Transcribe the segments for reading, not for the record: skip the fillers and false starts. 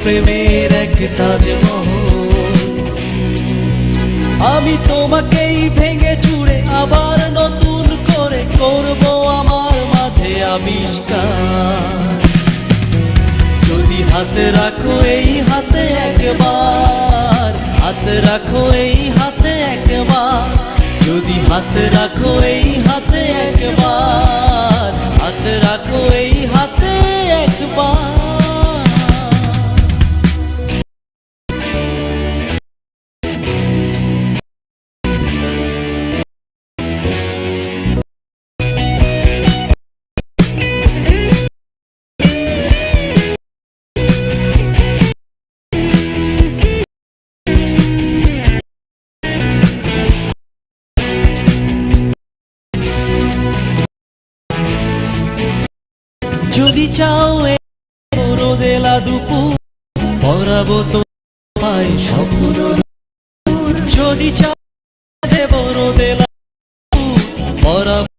প্রেমের এক তাজমহল। আমি তোমাকেই ভেঙে চুরে আবার নতুন করে করব আমার মাঝে আবিষ্কার। যদি হাতে রাখো এই হাতে একবার, হাতে রাখো এই হাতে একবার, যদি হাতে রাখো এই হাতে একবার, হাতে রাখো এই হাতে একবার। যদি চাও রোদেলা দুপুর পরাবো তোমায় স্বপ্ন, যদি চাও দেব রোদেলা পরাবো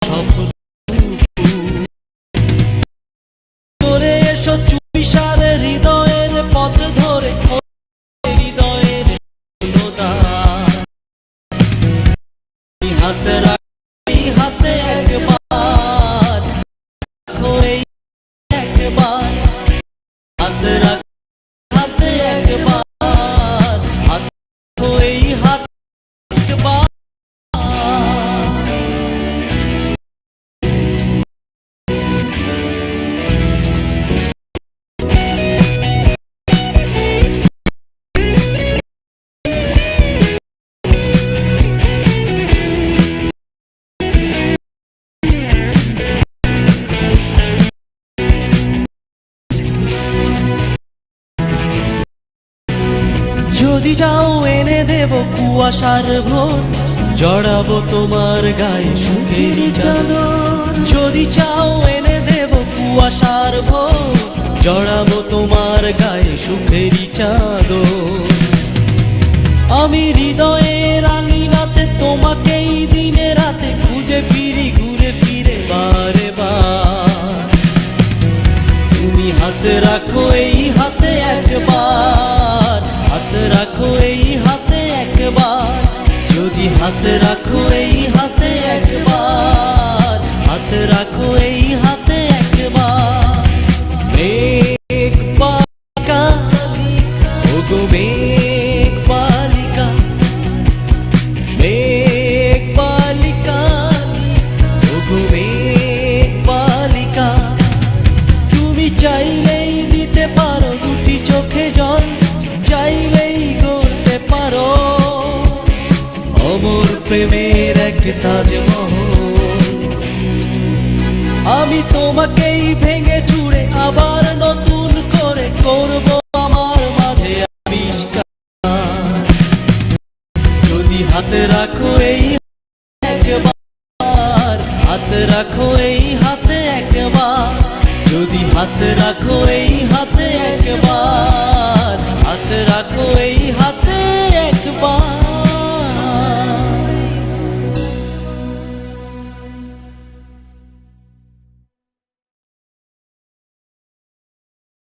স্বপ্ন। চলে এসো চুপিসারে হৃদয়ের পথ ধরে, হৃদয়ের হাতে রাখি হাতে একবার, এই একবার, হাতে রাখ হাতে একবার, হাতে এই হাত একবার। যদি চাও এনে দেব কুয়াশার ভোর, জড়াবো তোমার গায়ে সুখের চাদর। যদি চাও এনে দেব কুয়াশার ভোর, জড়াবো তোমার গায়ে সুখের চাদর। আমি হৃদয়ের আঙিনাতে তোমাকেই দিনে রাতে খুঁজে ফিরি ঘুরে ফিরে বারে বার। তুমি হাতে রাখো এই হাতে একবার, হাতে রাখো এই হাতে একবার, যদি হাতে রাখো এই হাতে একবার, হাতে রাখো এই হাতে একবার। মেঘ বালিকা ওগো মেঘ বালিকা, মেঘ বালিকা ওগো মেঘ বালিকা, তুমি চাইলেই দিতে পারো দুটি চোখে জল, চাইলেই গড়তে পারো অমর প্রেমের এক তাজমহল। আমি তোমাকেই ভেঙে চুরে আবার নতুন করে করব আমার মাঝে আবিষ্কার। যদি হাতে রাখো এই একবার, হাতে রাখো এই হাতে একবার, যদি হাতে রাখো এই হাতে একবার, হাতে রাখো এই হাতে